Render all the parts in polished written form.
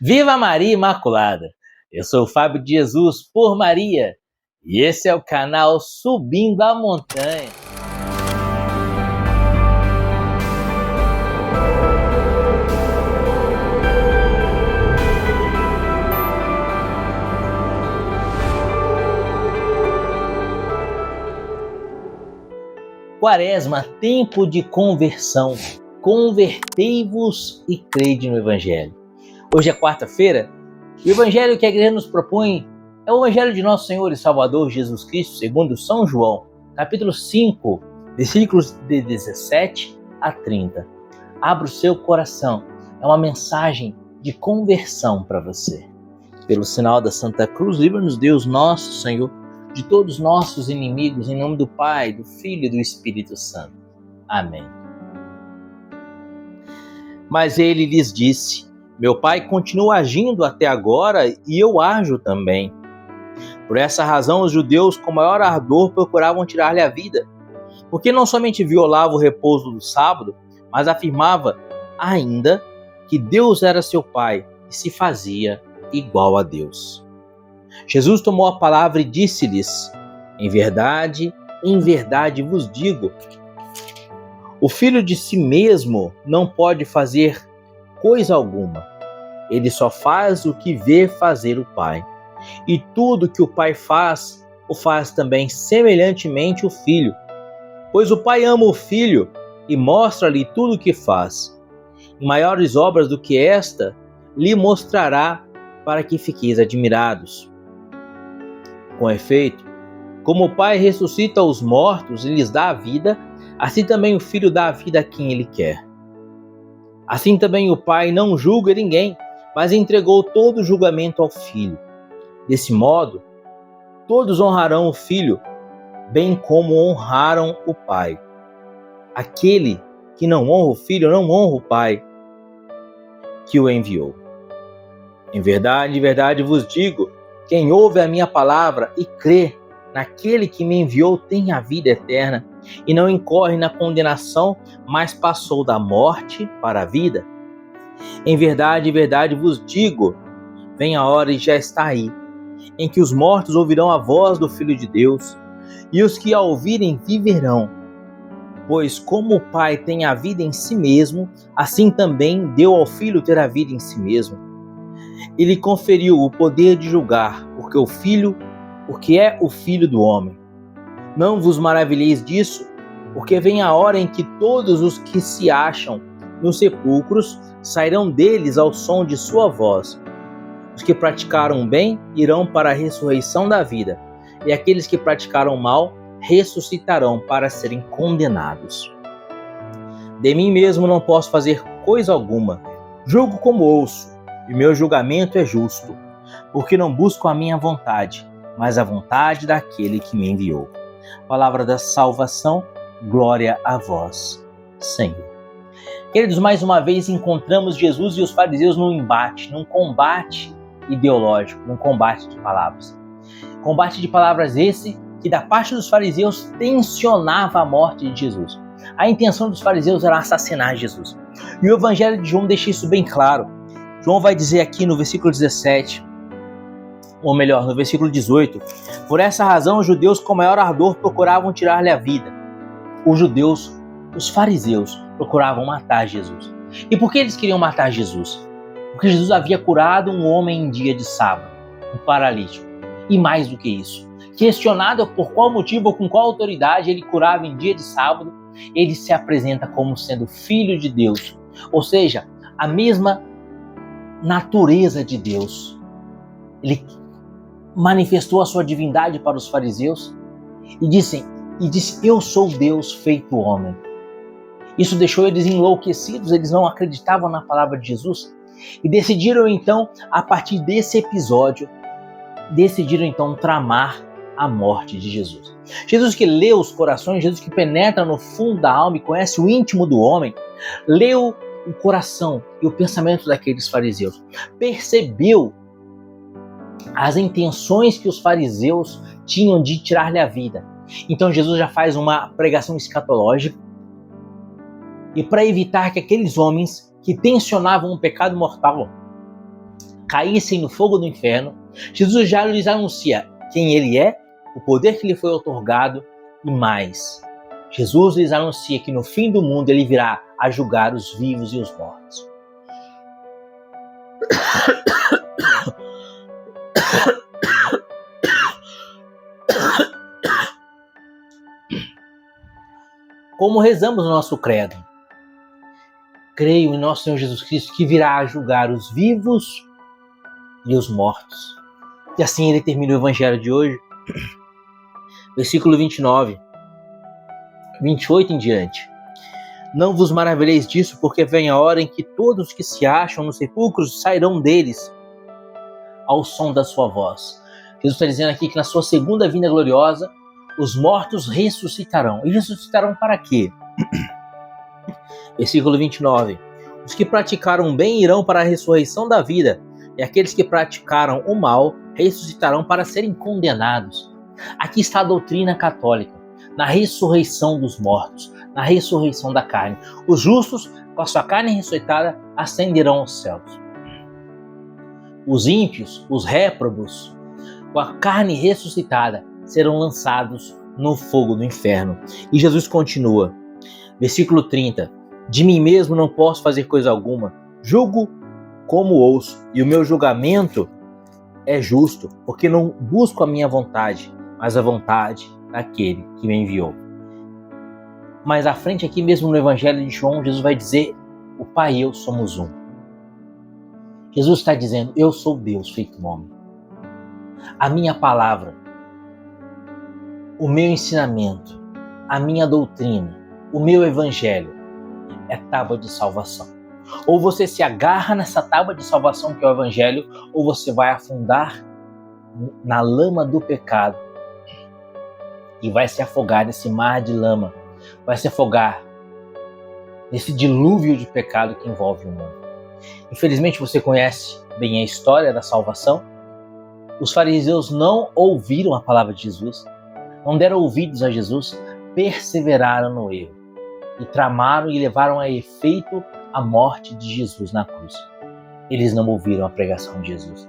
Viva Maria Imaculada! Eu sou o Fábio de Jesus por Maria e esse é o canal Subindo a Montanha. Quaresma, tempo de conversão. Convertei-vos e crede no Evangelho. Hoje é quarta-feira e o Evangelho que a Igreja nos propõe é o Evangelho de Nosso Senhor e Salvador Jesus Cristo, segundo São João, capítulo 5, versículos de 17 a 30. Abra o seu coração, é uma mensagem de conversão para você. Pelo sinal da Santa Cruz, livra-nos Deus nosso Senhor de todos os nossos inimigos, em nome do Pai, do Filho e do Espírito Santo. Amém. Mas ele lhes disse: meu Pai continua agindo até agora e eu ajo também. Por essa razão, os judeus com maior ardor procuravam tirar-lhe a vida, porque não somente violava o repouso do sábado, mas afirmava ainda que Deus era seu Pai e se fazia igual a Deus. Jesus tomou a palavra e disse-lhes: em verdade vos digo, o filho de si mesmo não pode fazer coisa alguma. Ele só faz o que vê fazer o Pai. E tudo que o Pai faz, o faz também semelhantemente o Filho. Pois o Pai ama o Filho e mostra-lhe tudo o que faz. E maiores obras do que esta lhe mostrará, para que fiqueis admirados. Com efeito, como o Pai ressuscita os mortos e lhes dá a vida, assim também o Filho dá a vida a quem Ele quer. Assim também o Pai não julga ninguém, mas entregou todo o julgamento ao Filho. Desse modo, todos honrarão o Filho, bem como honraram o Pai. Aquele que não honra o Filho não honra o Pai que o enviou. Em verdade vos digo, quem ouve a minha palavra e crê naquele que me enviou tem a vida eterna e não incorre na condenação, mas passou da morte para a vida. Em verdade vos digo, vem a hora e já está aí, em que os mortos ouvirão a voz do Filho de Deus, e os que a ouvirem viverão. Pois como o Pai tem a vida em si mesmo, assim também deu ao Filho ter a vida em si mesmo. E lhe conferiu o poder de julgar, porque é o Filho do homem. Não vos maravilheis disso, porque vem a hora em que todos os que se acham nos sepulcros sairão deles ao som de sua voz. Os que praticaram o bem irão para a ressurreição da vida, e aqueles que praticaram o mal ressuscitarão para serem condenados. De mim mesmo não posso fazer coisa alguma. Julgo como ouço, e meu julgamento é justo, porque não busco a minha vontade, mas a vontade daquele que me enviou. Palavra da salvação, glória a vós, Senhor. Queridos, mais uma vez encontramos Jesus e os fariseus num embate, num combate ideológico, num combate de palavras. Combate de palavras esse que da parte dos fariseus tensionava a morte de Jesus. A intenção dos fariseus era assassinar Jesus. E o Evangelho de João deixa isso bem claro. João vai dizer aqui no versículo 17, ou melhor, no versículo 18, por essa razão os judeus com maior ardor procuravam tirar-lhe a vida. Os fariseus, procuravam matar Jesus. E por que eles queriam matar Jesus? Porque Jesus havia curado um homem em dia de sábado, um paralítico. E mais do que isso, questionado por qual motivo ou com qual autoridade ele curava em dia de sábado, ele se apresenta como sendo Filho de Deus, ou seja, a mesma natureza de Deus. Ele manifestou a sua divindade para os fariseus e disse: eu sou Deus feito homem. Isso deixou eles enlouquecidos, eles não acreditavam na palavra de Jesus e decidiram então, a partir desse episódio, tramar a morte de Jesus. Jesus que lê os corações, Jesus que penetra no fundo da alma e conhece o íntimo do homem, leu o coração e o pensamento daqueles fariseus, percebeu as intenções que os fariseus tinham de tirar-lhe a vida. Então Jesus já faz uma pregação escatológica e para evitar que aqueles homens que tensionavam um pecado mortal caíssem no fogo do inferno, Jesus já lhes anuncia quem ele é, o poder que lhe foi otorgado e mais. Jesus lhes anuncia que no fim do mundo ele virá a julgar os vivos e os mortos. Como rezamos no nosso credo? Creio em nosso Senhor Jesus Cristo que virá a julgar os vivos e os mortos. E assim ele termina o evangelho de hoje. Versículo 29, 28 em diante. Não vos maravilheis disso, porque vem a hora em que todos que se acham nos sepulcros sairão deles ao som da sua voz. Jesus está dizendo aqui que na sua segunda vinda gloriosa, os mortos ressuscitarão. E ressuscitarão para quê? Versículo 29. Os que praticaram o bem irão para a ressurreição da vida, e aqueles que praticaram o mal ressuscitarão para serem condenados. Aqui está a doutrina católica, na ressurreição dos mortos, na ressurreição da carne. Os justos, com a sua carne ressuscitada, ascenderão aos céus. Os ímpios, os réprobos, com a carne ressuscitada, serão lançados no fogo do inferno. E Jesus continua, versículo 30. De mim mesmo não posso fazer coisa alguma, julgo como ouço, e o meu julgamento é justo, porque não busco a minha vontade, mas a vontade daquele que me enviou. Mais à frente, aqui mesmo no Evangelho de João, Jesus vai dizer, o Pai e eu somos um. Jesus está dizendo, eu sou Deus feito homem. A minha palavra, o meu ensinamento, a minha doutrina, o meu evangelho é tábua de salvação. Ou você se agarra nessa tábua de salvação que é o evangelho, ou você vai afundar na lama do pecado e vai se afogar nesse mar de lama, vai se afogar nesse dilúvio de pecado que envolve o mundo. Infelizmente você conhece bem a história da salvação. Os fariseus não ouviram a palavra de Jesus, não deram ouvidos a Jesus, perseveraram no erro e tramaram e levaram a efeito a morte de Jesus na cruz. Eles não ouviram a pregação de Jesus.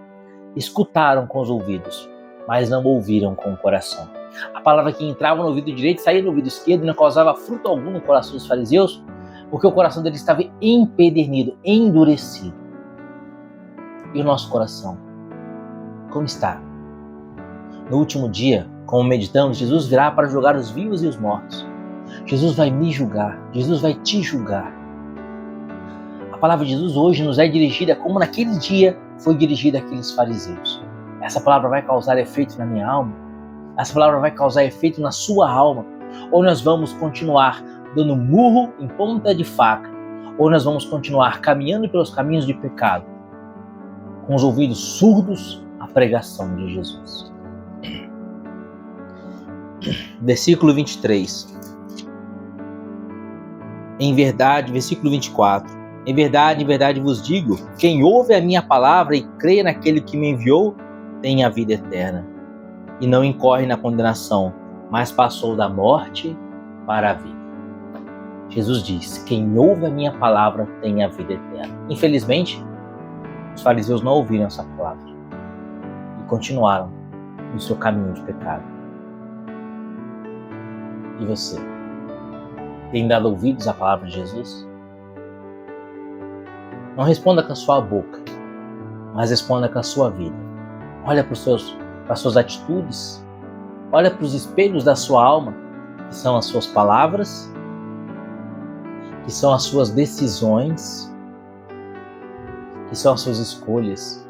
Escutaram com os ouvidos, mas não ouviram com o coração. A palavra que entrava no ouvido direito saía no ouvido esquerdo e não causava fruto algum no coração dos fariseus, porque o coração deles estava empedernido, endurecido. E o nosso coração? Como está? No último dia, como meditamos, Jesus virá para julgar os vivos e os mortos. Jesus vai me julgar, Jesus vai te julgar. A palavra de Jesus hoje nos é dirigida como naquele dia foi dirigida àqueles fariseus. Essa palavra vai causar efeito na minha alma? Essa palavra vai causar efeito na sua alma? Ou nós vamos continuar dando murro em ponta de faca? Ou nós vamos continuar caminhando pelos caminhos de pecado, com os ouvidos surdos à pregação de Jesus? Versículo 23. Em verdade, versículo 24. Em verdade vos digo, quem ouve a minha palavra e crê naquele que me enviou, tem a vida eterna. E não incorre na condenação, mas passou da morte para a vida. Jesus diz, quem ouve a minha palavra tem a vida eterna. Infelizmente, os fariseus não ouviram essa palavra e continuaram no seu caminho de pecado. E você? Tem dado ouvidos à palavra de Jesus? Não responda com a sua boca, mas responda com a sua vida. Olha para as suas atitudes, olha para os espelhos da sua alma, que são as suas palavras, que são as suas decisões, que são as suas escolhas,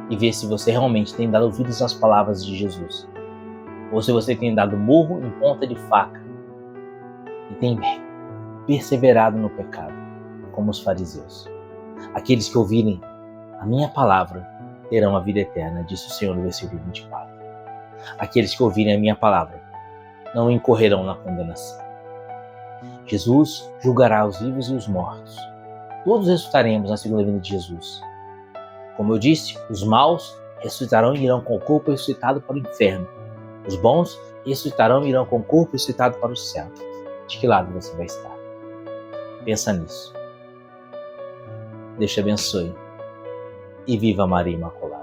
e vê se você realmente tem dado ouvidos às palavras de Jesus, ou se você tem dado murro em ponta de faca e tem perseverado no pecado, como os fariseus. Aqueles que ouvirem a minha palavra terão a vida eterna, disse o Senhor no versículo 24. Aqueles que ouvirem a minha palavra não incorrerão na condenação. Jesus julgará os vivos e os mortos. Todos ressuscitaremos na segunda vinda de Jesus. Como eu disse, os maus ressuscitarão e irão com o corpo ressuscitado para o inferno. Os bons ressuscitarão e irão com o corpo ressuscitado para o céu. De que lado você vai estar? Pensa nisso. Deus te abençoe. e viva Maria Imaculada.